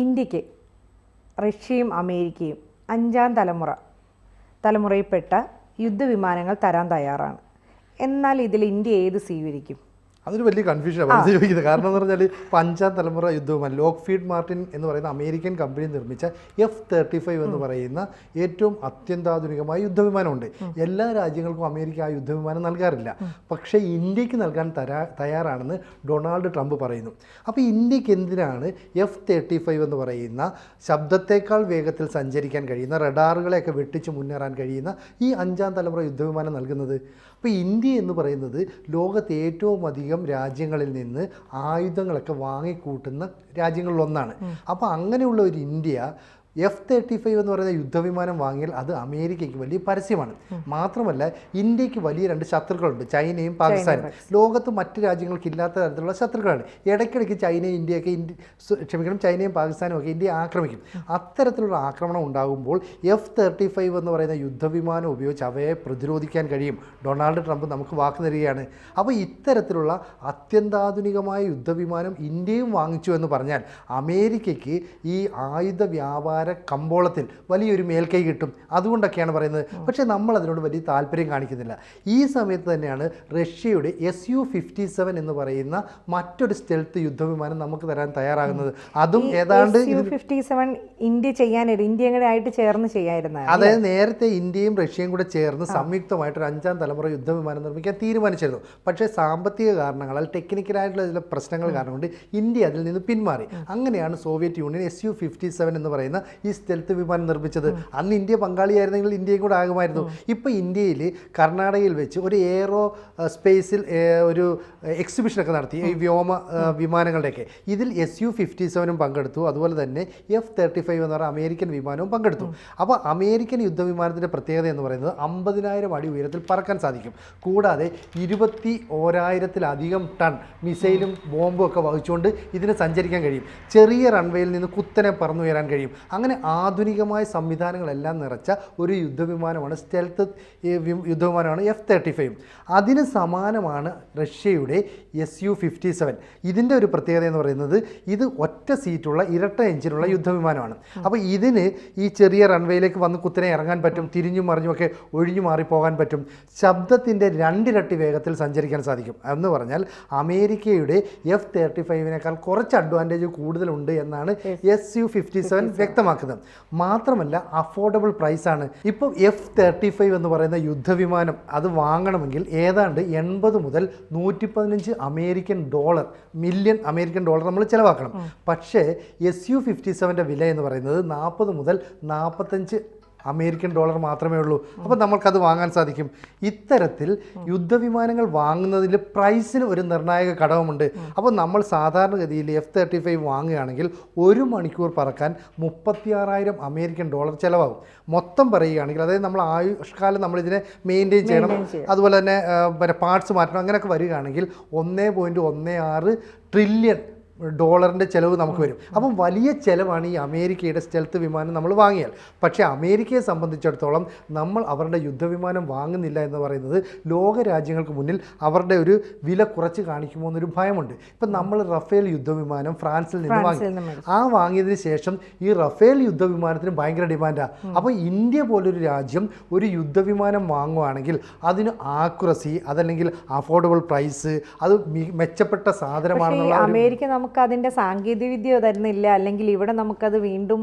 ഇന്ത്യക്ക് റഷ്യയും അമേരിക്കയും അഞ്ചാം തലമുറയിൽപ്പെട്ട യുദ്ധവിമാനങ്ങൾ തരാൻ തയ്യാറാണ്. എന്നാൽ ഇതിൽ ഇന്ത്യ ഏത് സ്വീകരിക്കും? അതൊരു വലിയ കൺഫ്യൂഷനാണ് മനസ്സിൽ ചോദിക്കുന്നത്. കാരണം എന്ന് പറഞ്ഞാൽ ഇപ്പോൾ അഞ്ചാം തലമുറ യുദ്ധവിമാനം ലോക്ക്ഫീഡ് മാർട്ടിൻ എന്ന് പറയുന്ന അമേരിക്കൻ കമ്പനി നിർമ്മിച്ച F-35 എന്ന് പറയുന്ന ഏറ്റവും അത്യന്താധുനികമായ യുദ്ധവിമാനമുണ്ട്. എല്ലാ രാജ്യങ്ങൾക്കും അമേരിക്ക ആ യുദ്ധവിമാനം നൽകാറില്ല. പക്ഷേ ഇന്ത്യക്ക് നൽകാൻ തയ്യാറാണെന്ന് ഡൊണാൾഡ് ട്രംപ് പറയുന്നു. അപ്പോൾ ഇന്ത്യക്ക് എന്തിനാണ് F-35 എന്ന് പറയുന്ന ശബ്ദത്തേക്കാൾ വേഗത്തിൽ സഞ്ചരിക്കാൻ കഴിയുന്ന റഡാറുകളെയൊക്കെ വെട്ടിച്ച് മുന്നേറാൻ കഴിയുന്ന ഈ അഞ്ചാം തലമുറ യുദ്ധവിമാനം നൽകുന്നത്? അപ്പോൾ ഇന്ത്യ എന്ന് പറയുന്നത് ലോകത്തെ ഏറ്റവും അധികം രാജ്യങ്ങളിൽ നിന്ന് ആയുധങ്ങളൊക്കെ വാങ്ങിക്കൂട്ടുന്ന രാജ്യങ്ങളിലൊന്നാണ്. അപ്പോൾ അങ്ങനെയുള്ള ഒരു ഇന്ത്യ F-35 എന്ന് പറയുന്ന യുദ്ധവിമാനം വാങ്ങിയാൽ അത് അമേരിക്കയ്ക്ക് വലിയ പരസ്യമാണ്. മാത്രമല്ല ഇന്ത്യക്ക് വലിയ രണ്ട് ശത്രുക്കളുണ്ട്, ചൈനയും പാകിസ്ഥാനും. ലോകത്ത് മറ്റ് രാജ്യങ്ങൾക്ക് ഇല്ലാത്ത തരത്തിലുള്ള ശത്രുക്കളാണ്. ഇടയ്ക്കിടയ്ക്ക് ചൈനയും പാകിസ്ഥാനും ഒക്കെ ഇന്ത്യയെ ആക്രമിക്കും. അത്തരത്തിലുള്ള ആക്രമണം ഉണ്ടാകുമ്പോൾ F-35 എന്ന് പറയുന്ന യുദ്ധവിമാനം ഉപയോഗിച്ച് അവയെ പ്രതിരോധിക്കാൻ കഴിയും. ഡൊണാൾഡ് ട്രംപ് നമുക്ക് വാക്ക് തരികയാണ്. അപ്പോൾ ഇത്തരത്തിലുള്ള അത്യന്താധുനികമായ യുദ്ധവിമാനം ഇന്ത്യയും വാങ്ങിച്ചു എന്ന് പറഞ്ഞാൽ അമേരിക്കയ്ക്ക് ഈ ആയുധ വ്യാപാര കമ്പോളത്തിൽ വലിയൊരു മേൽക്കൈ കിട്ടും. അതുകൊണ്ടൊക്കെയാണ് പറയുന്നത്. പക്ഷേ നമ്മൾ അതിനോട് വലിയ താല്പര്യം കാണിക്കുന്നില്ല. ഈ സമയത്ത് തന്നെയാണ് റഷ്യയുടെ Su-57 എന്ന് പറയുന്ന മറ്റൊരു സ്റ്റെൽത്ത് യുദ്ധവിമാനം നമുക്ക് തരാൻ തയ്യാറാകുന്നത്. അതും ഏതാണ്ട് Su-57 ഇന്ത്യയായിട്ട് ചേർന്ന് ചെയ്യാമായിരുന്നു. അതായത് നേരത്തെ ഇന്ത്യയും റഷ്യയും കൂടെ ചേർന്ന് സംയുക്തമായിട്ടൊരു അഞ്ചാം തലമുറ യുദ്ധവിമാനം നിർമ്മിക്കാൻ തീരുമാനിച്ചിരുന്നു. പക്ഷേ സാമ്പത്തിക കാരണങ്ങളാൽ ടെക്നിക്കലായിട്ടുള്ള ചില പ്രശ്നങ്ങൾ കാരണം കൊണ്ട് ഇന്ത്യ അതിൽ നിന്ന് പിന്മാറി. അങ്ങനെയാണ് സോവിയറ്റ് യൂണിയൻ Su-57 എന്ന് പറയുന്ന ഈ സ്റ്റെൽത്ത് വിമാനം നിർമ്മിച്ചത്. അന്ന് ഇന്ത്യ പങ്കാളിയായിരുന്നെങ്കിൽ ഇന്ത്യയും കൂടെ ആകുമായിരുന്നു. ഇപ്പോൾ ഇന്ത്യയിൽ കർണാടകയിൽ വെച്ച് ഒരു എയ്റോ സ്പേസിൽ ഒരു എക്സിബിഷനൊക്കെ നടത്തി, ഈ വ്യോമ വിമാനങ്ങളുടെയൊക്കെ. ഇതിൽ Su-57 പങ്കെടുത്തു. അതുപോലെ തന്നെ F-35 എന്ന് പറയുന്ന അമേരിക്കൻ വിമാനവും പങ്കെടുത്തു. അപ്പോൾ അമേരിക്കൻ യുദ്ധവിമാനത്തിൻ്റെ പ്രത്യേകത എന്ന് പറയുന്നത് 50,000 അടി ഉയരത്തിൽ പറക്കാൻ സാധിക്കും. കൂടാതെ 21,000-ത്തിലധികം ടൺ മിസൈലും ബോംബും ഒക്കെ വഹിച്ചുകൊണ്ട് ഇതിന് സഞ്ചരിക്കാൻ കഴിയും. ചെറിയ റൺവേയിൽ നിന്ന് കുത്തനെ പറന്നുയരാൻ കഴിയും. അങ്ങനെ ആധുനികമായ സംവിധാനങ്ങളെല്ലാം നിറച്ച ഒരു യുദ്ധവിമാനമാണ് സ്റ്റെൽത്ത് യുദ്ധവിമാനമാണ് F-35. അതിന് സമാനമാണ് റഷ്യയുടെ Su-57. ഇതിൻ്റെ ഒരു പ്രത്യേകത എന്ന് പറയുന്നത് ഇത് ഒറ്റ സീറ്റുള്ള ഇരട്ട എഞ്ചിനുള്ള യുദ്ധവിമാനമാണ്. അപ്പോൾ ഇതിന് ഈ ചെറിയ റൺവേയിലേക്ക് വന്ന് കുത്തനെ ഇറങ്ങാൻ പറ്റും. തിരിഞ്ഞും മറിഞ്ഞുമൊക്കെ ഒഴിഞ്ഞു മാറിപ്പോകാൻ പറ്റും. ശബ്ദത്തിൻ്റെ 2 ഇരട്ടി വേഗത്തിൽ സഞ്ചരിക്കാൻ സാധിക്കും. എന്ന് പറഞ്ഞാൽ അമേരിക്കയുടെ F-35നേക്കാൾ കുറച്ച് അഡ്വാൻറ്റേജ് കൂടുതലുണ്ട് എന്നാണ് Su-57 വ്യക്തമാക്കുന്നത്. മാത്രമല്ല അഫോർഡബിൾ പ്രൈസാണ്. ഇപ്പോൾ F-35 എന്ന് പറയുന്ന യുദ്ധവിമാനം അത് വാങ്ങണമെങ്കിൽ ഏതാണ്ട് 80 മുതൽ 115 മില്യൺ അമേരിക്കൻ ഡോളർ നമ്മൾ ചിലവാക്കണം. പക്ഷേ Su-57ൻ്റെ വില എന്ന് പറയുന്നത് 40 മുതൽ 45 അമേരിക്കൻ ഡോളർ മാത്രമേ ഉള്ളൂ. അപ്പോൾ നമ്മൾക്കത് വാങ്ങാൻ സാധിക്കും. ഇത്തരത്തിൽ യുദ്ധവിമാനങ്ങൾ വാങ്ങുന്നതിൽ പ്രൈസിന് ഒരു നിർണായക ഘടകമുണ്ട്. അപ്പോൾ നമ്മൾ സാധാരണഗതിയിൽ F-35 വാങ്ങുകയാണെങ്കിൽ 1 മണിക്കൂർ പറക്കാൻ 36,000 അമേരിക്കൻ ഡോളർ ചിലവാകും. മൊത്തം പറയുകയാണെങ്കിൽ അതായത് നമ്മൾ ആയുഷ്കാലം നമ്മളിതിനെ മെയിൻറ്റെയിൻ ചെയ്യണം, അതുപോലെ തന്നെ പാർട്സ് മാറ്റണം, അങ്ങനെയൊക്കെ വരികയാണെങ്കിൽ 1.16 ട്രില്യൺ ഡോളറിൻ്റെ ചിലവ് നമുക്ക് വരും. അപ്പം വലിയ ചിലവാണ് ഈ അമേരിക്കയുടെ സ്റ്റെൽത്ത് വിമാനം നമ്മൾ വാങ്ങിയാൽ. പക്ഷേ അമേരിക്കയെ സംബന്ധിച്ചിടത്തോളം നമ്മൾ അവരുടെ യുദ്ധവിമാനം വാങ്ങുന്നില്ല എന്ന് പറയുന്നത് ലോക രാജ്യങ്ങൾക്ക് മുന്നിൽ അവരുടെ ഒരു വില കുറച്ച് കാണിക്കുമോ എന്നൊരു ഭയമുണ്ട്. ഇപ്പം നമ്മൾ റഫേൽ യുദ്ധവിമാനം ഫ്രാൻസിൽ നിന്ന് വാങ്ങി. വാങ്ങിയതിന് ശേഷം ഈ റഫേൽ യുദ്ധവിമാനത്തിന് ഭയങ്കര ഡിമാൻഡാണ്. അപ്പോൾ ഇന്ത്യ പോലൊരു രാജ്യം ഒരു യുദ്ധവിമാനം വാങ്ങുകയാണെങ്കിൽ അതിന് ആക്യുറസി, അതല്ലെങ്കിൽ അഫോർഡബിൾ പ്രൈസ്, അത് മെച്ചപ്പെട്ട സാധനമാണെന്നുള്ള അമേരിക്ക അതിൻ്റെ സാങ്കേതിക വിദ്യ തരുന്നില്ല, അല്ലെങ്കിൽ ഇവിടെ നമുക്കത് വീണ്ടും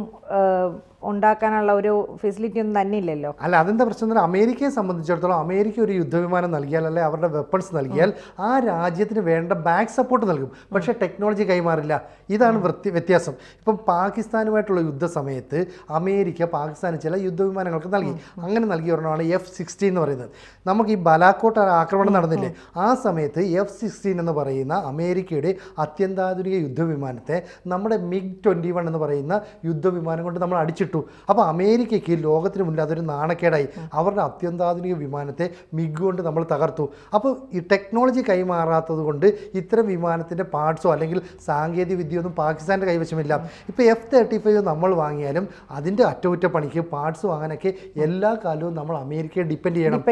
ഉണ്ടാക്കാനുള്ള ഒരു ഫെസിലിറ്റി ഒന്നും തന്നെ ഇല്ലല്ലോ. അല്ല, അതെന്താ പ്രശ്നം? അമേരിക്കയെ സംബന്ധിച്ചിടത്തോളം അമേരിക്ക ഒരു യുദ്ധവിമാനം നൽകിയാൽ, അല്ലെ അവരുടെ വെപ്പൺസ് നൽകിയാൽ ആ രാജ്യത്തിന് വേണ്ട ബാക്ക് സപ്പോർട്ട് നൽകും. പക്ഷേ ടെക്നോളജി കൈമാറില്ല. ഇതാണ് വ്യത്യാസം. ഇപ്പം പാകിസ്ഥാനുമായിട്ടുള്ള യുദ്ധ സമയത്ത് അമേരിക്ക പാകിസ്ഥാന് ചില യുദ്ധവിമാനങ്ങൾക്ക് നൽകി. അങ്ങനെ നൽകിയ ഒരെണ്ണമാണ് F-16 എന്ന് പറയുന്നത്. നമുക്ക് ഈ ബലാക്കോട്ട് ആക്രമണം നടന്നില്ലേ, ആ സമയത്ത് F-16 എന്ന് പറയുന്ന അമേരിക്കയുടെ അത്യന്താധുനിക യുദ്ധവിമാനത്തെ നമ്മുടെ MiG-21 എന്ന് പറയുന്ന യുദ്ധവിമാനം കൊണ്ട് നമ്മൾ അടിച്ചിട്ടു. കുഴിച്ചിട്ടു. അപ്പോൾ അമേരിക്കയ്ക്ക് ലോകത്തിന് മുന്നിൽ അതൊരു നാണക്കേടായി. അവരുടെ അത്യന്താധുനിക വിമാനത്തെ മിഗ് കൊണ്ട് നമ്മൾ തകർത്തു. അപ്പോൾ ഈ ടെക്നോളജി കൈമാറാത്തത് കൊണ്ട് ഇത്തരം വിമാനത്തിൻ്റെ പാർട്സോ അല്ലെങ്കിൽ സാങ്കേതിക വിദ്യയൊന്നും പാകിസ്ഥാൻ്റെ കൈവശമില്ല. ഇപ്പോൾ F-35 നമ്മൾ വാങ്ങിയാലും അതിൻ്റെ അറ്റകുറ്റപ്പണിക്ക് പാർട്സ് വാങ്ങാനൊക്കെ എല്ലാ കാലവും നമ്മൾ അമേരിക്കയെ ഡിപ്പെൻഡ് ചെയ്യണം.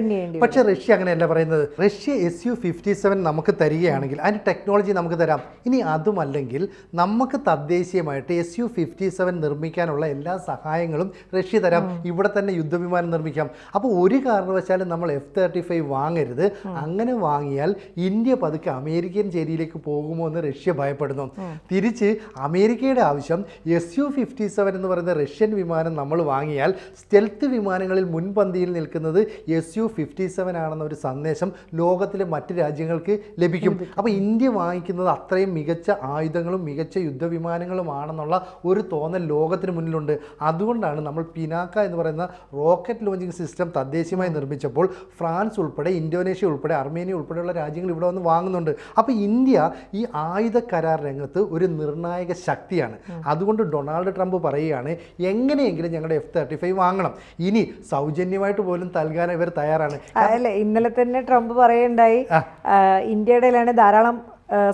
പക്ഷേ റഷ്യ അങ്ങനെയല്ല പറയുന്നത്. റഷ്യ Su-57 നമുക്ക് തരികയാണെങ്കിൽ അതിൻ്റെ ടെക്നോളജി നമുക്ക് തരാം. ഇനി അതുമല്ലെങ്കിൽ നമുക്ക് തദ്ദേശീയമായിട്ട് Su-57 നിർമ്മിക്കാനുള്ള എല്ലാ സഹായങ്ങളും റഷ്യ തരാം. ഇവിടെ തന്നെ യുദ്ധവിമാനം നിർമ്മിക്കാം. അപ്പോൾ ഒരു കാരണവശാലും നമ്മൾ F-35 വാങ്ങരുത്. അങ്ങനെ വാങ്ങിയാൽ ഇന്ത്യ പതുക്കെ അമേരിക്കൻ ചേരിയിലേക്ക് പോകുമോ എന്ന് റഷ്യ ഭയപ്പെടുന്നു. തിരിച്ച് അമേരിക്കയുടെ ആവശ്യം Su-57 എന്ന് പറയുന്ന റഷ്യൻ വിമാനം നമ്മൾ വാങ്ങിയാൽ സ്റ്റെൽത്ത് വിമാനങ്ങളിൽ മുൻപന്തിയിൽ നിൽക്കുന്നത് Su-57 ആണെന്നൊരു സന്ദേശം ലോകത്തിലെ മറ്റ് രാജ്യങ്ങൾക്ക് ലഭിക്കും. അപ്പോൾ ഇന്ത്യ വാങ്ങിക്കുന്നത് അത്രയും മികച്ച ആയുധങ്ങളും മികച്ച യുദ്ധവിമാനങ്ങളുമാണെന്നുള്ള ഒരു തോന്നൽ ലോകത്തിന് മുന്നിലുണ്ട്. അതുകൊണ്ടാണ് നമ്മൾ പിനാക്ക എന്ന് പറയുന്ന റോക്കറ്റ് ലോഞ്ചിങ് സിസ്റ്റം തദ്ദേശീയമായി നിർമ്മിച്ചപ്പോൾ ഫ്രാൻസ് ഉൾപ്പെടെ ഇന്തോനേഷ്യ ഉൾപ്പെടെ അർമേനിയ ഉൾപ്പെടെയുള്ള രാജ്യങ്ങൾ ഇവിടെ വന്ന് വാങ്ങുന്നുണ്ട്. അപ്പോൾ ഇന്ത്യ ഈ ആയുധ കരാർ രംഗത്ത് ഒരു നിർണായക ശക്തിയാണ്. അതുകൊണ്ട് ഡൊണാൾഡ് ട്രംപ് പറയുകയാണ് എങ്ങനെയെങ്കിലും ഞങ്ങളുടെ F-35 വാങ്ങണം. ഇനി സൗജന്യമായിട്ട് പോലും നൽകാൻ ഇവർ തയ്യാറാണ്. അല്ലേ, ഇന്നലെ തന്നെ ട്രംപ് പറയുണ്ടായി ഇന്ത്യയുടെ ധാരാളം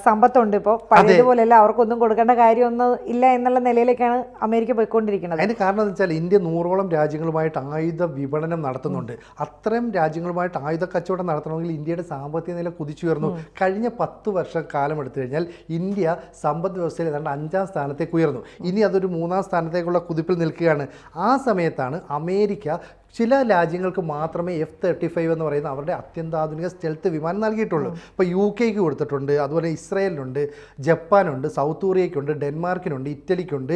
സമ്പത്തുണ്ട്. ഇപ്പോൾ പഴയതുപോലെയല്ല, അവർക്കൊന്നും കൊടുക്കേണ്ട കാര്യമൊന്നും ഇല്ല എന്നുള്ള നിലയിലേക്കാണ് അമേരിക്ക പോയിക്കൊണ്ടിരിക്കുന്നത്. അതിന് കാരണം എന്ന് വെച്ചാൽ ഇന്ത്യ 100ഓളം രാജ്യങ്ങളുമായിട്ട് ആയുധ വിപണനം നടത്തുന്നുണ്ട്. അത്രയും രാജ്യങ്ങളുമായിട്ട് ആയുധ കച്ചവടം നടത്തണമെങ്കിൽ ഇന്ത്യയുടെ സാമ്പത്തിക നില കുതിച്ചുയർന്നു. കഴിഞ്ഞ 10 വർഷം കാലം എടുത്തു കഴിഞ്ഞാൽ ഇന്ത്യ സമ്പദ് വ്യവസ്ഥയിൽ ഏതാണ്ട് 5ാം സ്ഥാനത്തേക്ക് ഉയർന്നു. ഇനി അതൊരു 3ാം സ്ഥാനത്തേക്കുള്ള കുതിപ്പിൽ നിൽക്കുകയാണ്. ആ സമയത്താണ് അമേരിക്ക ചില രാജ്യങ്ങൾക്ക് മാത്രമേ F-35 എന്ന് പറയുന്ന അവരുടെ അത്യന്താധുനിക സ്റ്റെൽത്ത് വിമാനം നൽകിയിട്ടുള്ളൂ. ഇപ്പോൾ UK കൊടുത്തിട്ടുണ്ട്, അതുപോലെ ഇസ്രായേലിനുണ്ട്, ജപ്പാനുണ്ട്, സൗത്ത് കൊറിയയ്ക്കുണ്ട്, ഡെൻമാർക്കിനുണ്ട്, ഇറ്റലിക്കുണ്ട്,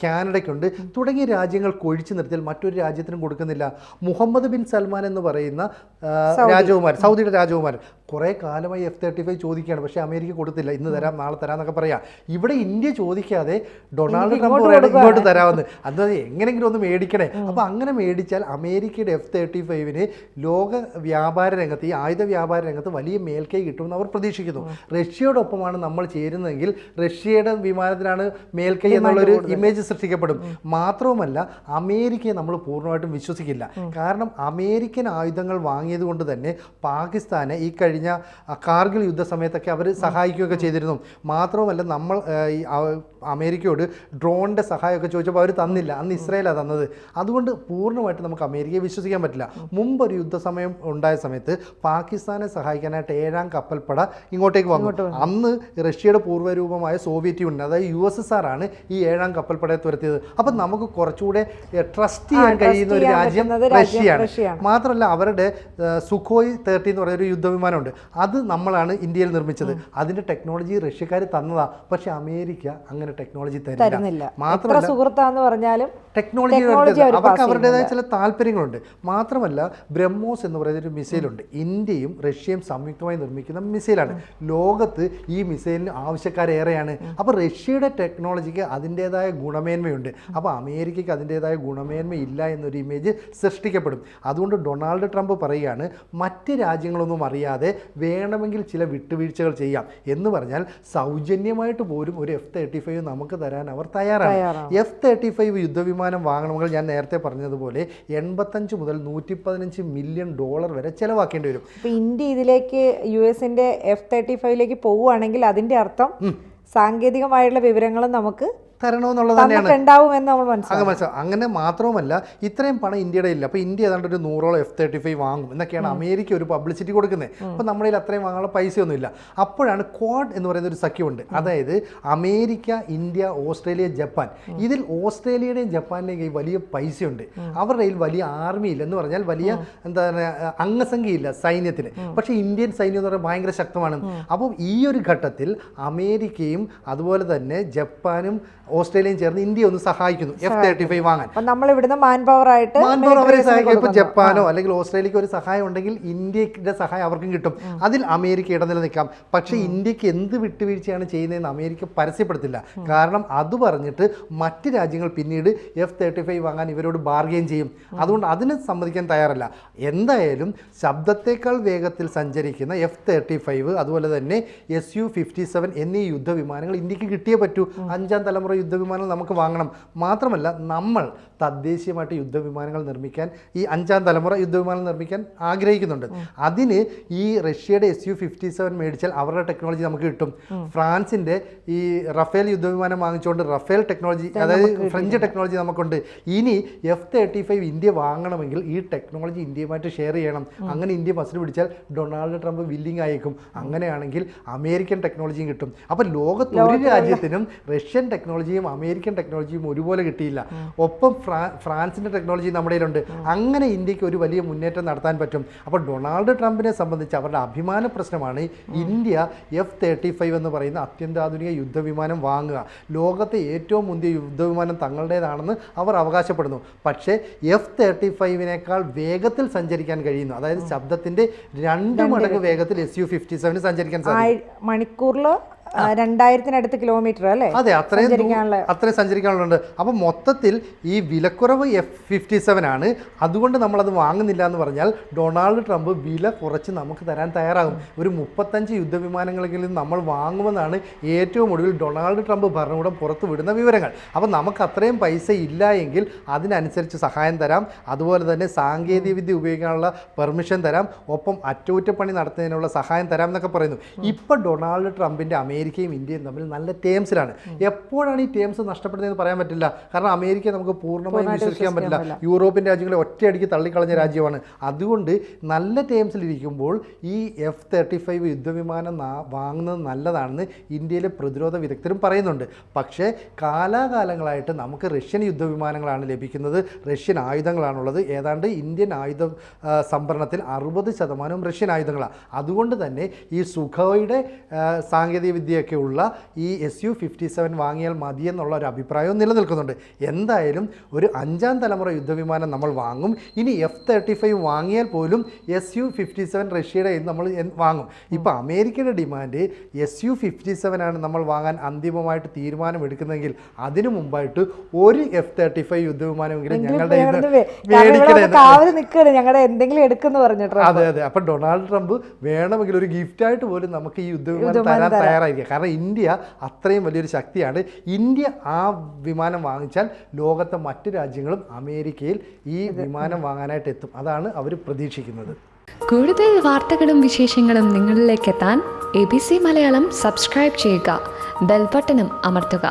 കാനഡയ്ക്കുണ്ട് തുടങ്ങിയ രാജ്യങ്ങൾക്ക് ഒഴിച്ചു നിർത്തിയാൽ മറ്റൊരു രാജ്യത്തിനും കൊടുക്കുന്നില്ല. മുഹമ്മദ് ബിൻ സൽമാൻ എന്ന് പറയുന്ന രാജകുമാരൻ, സൗദിയുടെ രാജകുമാരൻ കുറേ കാലമായി F-35 ചോദിക്കുകയാണ്. പക്ഷേ അമേരിക്ക കൊടുത്തില്ല. ഇന്ന് തരാം, നാളെ തരാമെന്നൊക്കെ പറയാം. ഇവിടെ ഇന്ത്യ ചോദിക്കാതെ ഡൊണാൾഡ് ട്രംപ് പറയുന്നത് ഇങ്ങോട്ട് തരാമെന്ന്. അത് എങ്ങനെയെങ്കിലും ഒന്ന് മേടിക്കണേ. അപ്പോൾ അങ്ങനെ മേടിച്ചാൽ അമേരിക്കയുടെ F-35 ലോക വ്യാപാര രംഗത്ത്, ഈ ആയുധ വ്യാപാര രംഗത്ത് വലിയ മേൽക്കൈ കിട്ടുമെന്ന് അവർ പ്രതീക്ഷിക്കുന്നു. റഷ്യയോടൊപ്പമാണ് നമ്മൾ ചേരുന്നതെങ്കിൽ റഷ്യയുടെ വിമാനത്തിനാണ് മേൽക്കൈ എന്നുള്ളൊരു ഇമേജ് സൃഷ്ടിക്കപ്പെടും. മാത്രവുമല്ല അമേരിക്കയെ നമ്മൾ പൂർണ്ണമായിട്ടും വിശ്വസിക്കില്ല. കാരണം അമേരിക്കൻ ആയുധങ്ങൾ വാങ്ങിയത് കൊണ്ട് തന്നെ പാകിസ്ഥാനെ ഈ കഴിഞ്ഞ കാർഗിൽ യുദ്ധ സമയത്തൊക്കെ അവർ സഹായിക്കുകയൊക്കെ ചെയ്തിരുന്നു. മാത്രവുമല്ല നമ്മൾ ഈ അമേരിക്കയോട് ഡ്രോണിൻ്റെ സഹായമൊക്കെ ചോദിച്ചപ്പോൾ അവർ തന്നില്ല. അന്ന് ഇസ്രായേലാണ് തന്നത്. അതുകൊണ്ട് പൂർണ്ണമായിട്ട് നമുക്ക് അമേരിക്കയെ വിശ്വസിക്കാൻ പറ്റില്ല. മുമ്പൊരു യുദ്ധസമയം ഉണ്ടായ സമയത്ത് പാകിസ്ഥാനെ സഹായിക്കാനായിട്ട് 7ാം കപ്പൽപ്പട ഇങ്ങോട്ടേക്ക് വന്നു. അന്ന് റഷ്യയുടെ പൂർവ്വരൂപമായ സോവിയറ്റ് യൂണിയൻ, അതായത് USSR ആണ് ഈ 7ാം കപ്പൽപ്പടയെ തുരത്തിയത്. അപ്പം നമുക്ക് കുറച്ചുകൂടെ ട്രസ്റ്റ് ചെയ്യാൻ കഴിയുന്ന ഒരു രാജ്യം റഷ്യയാണ്. മാത്രമല്ല അവരുടെ സുഖോയ് 30 എന്ന് പറയുന്ന ഒരു യുദ്ധവിമാനമുണ്ട്. അത് നമ്മളാണ് ഇന്ത്യയിൽ നിർമ്മിച്ചത്. അതിൻ്റെ ടെക്നോളജി റഷ്യക്കാർ തന്നതാ. പക്ഷെ അമേരിക്ക അങ്ങനെ ടെക്നോളജി തരുന്നില്ല. മാത്രമല്ല സുഹൃത്താന്ന് പറഞ്ഞാലും ടെക്നോളജി അവർക്ക് അവരുടേതായ ചില താല്പര്യങ്ങളുണ്ട്. മാത്രമല്ല ബ്രഹ്മോസ് എന്ന് പറയുന്ന ഒരു മിസൈലുണ്ട്. ഇന്ത്യയും റഷ്യയും സംയുക്തമായി നിർമ്മിക്കുന്ന മിസൈലാണ്. ലോകത്ത് ഈ മിസൈലിന് ആവശ്യക്കാരേറെയാണ്. അപ്പോൾ റഷ്യയുടെ ടെക്നോളജിക്ക് അതിൻ്റേതായ ഗുണമേന്മയുണ്ട്. അപ്പോൾ അമേരിക്കയ്ക്ക് അതിൻ്റേതായ ഗുണമേന്മയില്ല എന്നൊരു ഇമേജ് സൃഷ്ടിക്കപ്പെടും. അതുകൊണ്ട് ഡൊണാൾഡ് ട്രംപ് പറയുകയാണ് മറ്റ് രാജ്യങ്ങളൊന്നും അറിയാതെ വേണമെങ്കിൽ ചില വിട്ടുവീഴ്ചകൾ ചെയ്യാം എന്ന് പറഞ്ഞാൽ സൗജന്യമായിട്ട് പോലും ഒരു F-35 നമുക്ക് തരാൻ അവർ തയ്യാറാണ്. F-35 യുദ്ധവിമാനം വാങ്ങണമെങ്കിൽ ഞാൻ നേരത്തെ പറഞ്ഞതുപോലെ 85 മുതൽ $115 മില്യൺ വരെ ചെലവാക്കേണ്ടി വരും. അപ്പോൾ ഇന്ത്യ ഇതിലേക്ക് US-ന്റെ F-35 പോവുകയാണെങ്കിൽ അതിൻ്റെ അർത്ഥം സാങ്കേതികമായുള്ള വിവരങ്ങളും നമുക്ക് തരണമെന്നുള്ളത് തന്നെയാണ്. അങ്ങനെ മാത്രവുമല്ല ഇത്രയും പണം ഇന്ത്യയുടെ ഇല്ല. അപ്പോൾ ഇന്ത്യ ഏതാണ്ട് ഒരു 100ഓളം F-35 വാങ്ങും എന്നൊക്കെയാണ് അമേരിക്ക ഒരു പബ്ലിസിറ്റി കൊടുക്കുന്നത്. അപ്പോൾ നമ്മുടെ അത്രയും വാങ്ങാനുള്ള പൈസയൊന്നുമില്ല. അപ്പോഴാണ് ക്വാഡ് എന്ന് പറയുന്ന ഒരു സഖ്യമുണ്ട്. അതായത് അമേരിക്ക, ഇന്ത്യ, ഓസ്ട്രേലിയ, ജപ്പാൻ. ഇതിൽ ഓസ്ട്രേലിയയുടെയും ജപ്പാനിൻ്റെയും വലിയ പൈസയുണ്ട്. അവരുടെ കയ്യിൽ വലിയ ആർമി ഇല്ല എന്ന് പറഞ്ഞാൽ വലിയ എന്താ പറയുക അംഗസംഖ്യയില്ല സൈന്യത്തിന്. പക്ഷേ ഇന്ത്യൻ സൈന്യം എന്ന് പറഞ്ഞാൽ ഭയങ്കര ശക്തമാണ്. അപ്പോൾ ഈ ഒരു ഘട്ടത്തിൽ അമേരിക്കയും അതുപോലെ തന്നെ ജപ്പാനും ഓസ്ട്രേലിയയും ചേർന്ന് ഇന്ത്യ ഒന്ന് സഹായിക്കുന്നു F-35 വാങ്ങാൻ. അവരെ സഹായിക്കും. ഇപ്പോൾ ജപ്പാനോ അല്ലെങ്കിൽ ഓസ്ട്രേലിയക്ക് ഒരു സഹായം ഉണ്ടെങ്കിൽ ഇന്ത്യയുടെ സഹായം അവർക്കും കിട്ടും. അതിൽ അമേരിക്ക ഇടനില നിൽക്കാം. പക്ഷേ ഇന്ത്യക്ക് എന്ത് വിട്ടുവീഴ്ചയാണ് ചെയ്യുന്നതെന്ന് അമേരിക്ക പരസ്യപ്പെടുത്തില്ല. കാരണം അത് പറഞ്ഞിട്ട് മറ്റ് രാജ്യങ്ങൾ പിന്നീട് F-35 വാങ്ങാൻ ഇവരോട് ബാർഗെയിൻ ചെയ്യും. അതുകൊണ്ട് അതിന് സമ്മതിക്കാൻ തയ്യാറല്ല. എന്തായാലും ശബ്ദത്തേക്കാൾ വേഗത്തിൽ സഞ്ചരിക്കുന്ന F-35 അതുപോലെ തന്നെ Su-57 എന്നീ യുദ്ധവിമാനങ്ങൾ ഇന്ത്യക്ക് കിട്ടിയേ പറ്റൂ. 5ാം തലമുറ യുദ്ധവിമാനങ്ങൾ നമുക്ക് വാങ്ങണം. മാത്രമല്ല നമ്മൾ തദ്ദേശീയമായിട്ട് യുദ്ധവിമാനങ്ങൾ നിർമ്മിക്കാൻ, ഈ 5ാം തലമുറ യുദ്ധവിമാനം നിർമ്മിക്കാൻ ആഗ്രഹിക്കുന്നുണ്ട്. അതിന് ഈ റഷ്യയുടെ SU-57 മേടിച്ചാൽ അവരുടെ ടെക്നോളജി നമുക്ക് കിട്ടും. ഫ്രാൻസിൻ്റെ ഈ റഫേൽ യുദ്ധവിമാനം വാങ്ങിച്ചുകൊണ്ട് റഫേൽ ടെക്നോളജി, അതായത് ഫ്രഞ്ച് ടെക്നോളജി നമുക്കുണ്ട്. ഇനി F-35 ഇന്ത്യ വാങ്ങണമെങ്കിൽ ഈ ടെക്നോളജി ഇന്ത്യയുമായിട്ട് ഷെയർ ചെയ്യണം. അങ്ങനെ ഇന്ത്യ മസിൽ പിടിച്ചാൽ ഡൊണാൾഡ് ട്രംപ് വില്ലിങ് ആയേക്കും. അങ്ങനെയാണെങ്കിൽ അമേരിക്കൻ ടെക്നോളജിയും കിട്ടും. അപ്പം ലോകത്ത് ഒരു രാജ്യത്തിനും റഷ്യൻ ടെക്നോളജിയും അമേരിക്കൻ ടെക്നോളജിയും ഒരുപോലെ കിട്ടിയില്ല. ഒപ്പം ഫ്രാൻസിൻ്റെ ടെക്നോളജി നമ്മുടെ കയ്യിലുണ്ട്. അങ്ങനെ ഇന്ത്യക്ക് ഒരു വലിയ മുന്നേറ്റം നടത്താൻ പറ്റും. അപ്പോൾ ഡൊണാൾഡ് ട്രംപിനെ സംബന്ധിച്ച് അവരുടെ അഭിമാന പ്രശ്നമാണ് ഇന്ത്യ F-35 എന്ന് പറയുന്ന അത്യന്താധുനിക യുദ്ധവിമാനം വാങ്ങുക. ലോകത്തെ ഏറ്റവും മുന്തിയ യുദ്ധവിമാനം തങ്ങളുടേതാണെന്ന് അവർ അവകാശപ്പെടുന്നു. പക്ഷേ F-35നേക്കാൾ വേഗത്തിൽ സഞ്ചരിക്കാൻ കഴിയുന്നു. അതായത് ശബ്ദത്തിൻ്റെ 2 മടങ്ങ് വേഗത്തിൽ SU-57 സഞ്ചരിക്കാൻ സാധിക്കും. മണിക്കൂറിൽ 2000-അടുത്ത് കിലോമീറ്റർ അല്ലേ? അതെ, അത്രയും സഞ്ചരിക്കാനുള്ളത്. അപ്പം മൊത്തത്തിൽ ഈ വിലക്കുറവ് F-57 ആണ്. അതുകൊണ്ട് നമ്മളത് വാങ്ങുന്നില്ല എന്ന് പറഞ്ഞാൽ ഡൊണാൾഡ് ട്രംപ് വില കുറച്ച് നമുക്ക് തരാൻ തയ്യാറാകും. ഒരു 35 യുദ്ധവിമാനങ്ങളെങ്കിലും നമ്മൾ വാങ്ങുമെന്നാണ് ഏറ്റവും ഒടുവിൽ ഡൊണാൾഡ് ട്രംപ് ഭരണകൂടം പുറത്തു വിടുന്ന വിവരങ്ങൾ. അപ്പം നമുക്ക് അത്രയും പൈസ ഇല്ല എങ്കിൽ അതിനനുസരിച്ച് സഹായം തരാം. അതുപോലെ തന്നെ സാങ്കേതികവിദ്യ ഉപയോഗിക്കാനുള്ള പെർമിഷൻ തരാം. ഒപ്പം അറ്റകുറ്റപ്പണി നടത്തുന്നതിനുള്ള സഹായം തരാം എന്നൊക്കെ പറയുന്നു. ഇപ്പോൾ ഡൊണാൾഡ് ട്രംപിൻ്റെ അമേരിക്കയും ഇന്ത്യയും തമ്മിൽ നല്ല ടേംസിലാണ്. എപ്പോഴാണ് ഈ ടേംസ് നഷ്ടപ്പെടുന്നതെന്ന് പറയാൻ പറ്റില്ല. കാരണം അമേരിക്ക നമുക്ക് പൂർണ്ണമായും വിശ്വസിക്കാൻ പറ്റില്ല. യൂറോപ്യൻ രാജ്യങ്ങളെ ഒറ്റയടിക്ക് തള്ളിക്കളഞ്ഞ രാജ്യമാണ്. അതുകൊണ്ട് നല്ല ടേംസിലിരിക്കുമ്പോൾ ഈ F-35 യുദ്ധവിമാനം വാങ്ങുന്നത് നല്ലതാണെന്ന് ഇന്ത്യയിലെ പ്രതിരോധ വിദഗ്ധരും പറയുന്നുണ്ട്. പക്ഷേ കാലാകാലങ്ങളായിട്ട് നമുക്ക് റഷ്യൻ യുദ്ധവിമാനങ്ങളാണ് ലഭിക്കുന്നത്, റഷ്യൻ ആയുധങ്ങളാണുള്ളത്. ഏതാണ്ട് ഇന്ത്യൻ ആയുധ സംഭരണത്തിൽ 60% റഷ്യൻ ആയുധങ്ങളാണ്. അതുകൊണ്ട് തന്നെ ഈ സുഖോയുടെ സാങ്കേതിക വിദ്യയൊക്കെ ഉള്ള ഈ SU-57 വാങ്ങിയാൽ മതിയെന്നുള്ള ഒരു അഭിപ്രായവും നിലനിൽക്കുന്നുണ്ട്. എന്തായാലും ഒരു 5ാം തലമുറ യുദ്ധവിമാനം നമ്മൾ വാങ്ങും. ഇനി F-35 വാങ്ങിയാൽ പോലും SU-57 റഷ്യയുടെ നമ്മൾ വാങ്ങും. ഇപ്പോൾ അമേരിക്കയുടെ ഡിമാൻഡ് SU-57 ആണ് നമ്മൾ വാങ്ങാൻ അന്തിമമായിട്ട് തീരുമാനമെടുക്കുന്നതെങ്കിൽ അതിനു മുമ്പായിട്ട് ഒരു F-35 യുദ്ധവിമാനമെങ്കിലും ഞങ്ങളുടെ അതെ അതെ. അപ്പം ഡൊണാൾഡ് ട്രംപ് വേണമെങ്കിൽ ഒരു ഗിഫ്റ്റായിട്ട് പോലും നമുക്ക് ഈ യുദ്ധവിമാനം തരാൻ തയ്യാറായിരിക്കും. കാരണം ഇന്ത്യ അത്രയും വലിയൊരു ശക്തിയാണ്. ഇന്ത്യ ആ വിമാനം വാങ്ങിച്ചാൽ ലോകത്തെ മറ്റു രാജ്യങ്ങളും അമേരിക്കയിൽ ഈ വിമാനം വാങ്ങാനായിട്ട് എത്തും. അതാണ് അവർ പ്രതീക്ഷിക്കുന്നത്. കൂടുതൽ വാർത്തകളും വിശേഷങ്ങളും നിങ്ങളിലേക്ക് എത്താൻ ABC മലയാളം സബ്സ്ക്രൈബ് ചെയ്യുക, ബെൽ ബട്ടണും അമർത്തുക.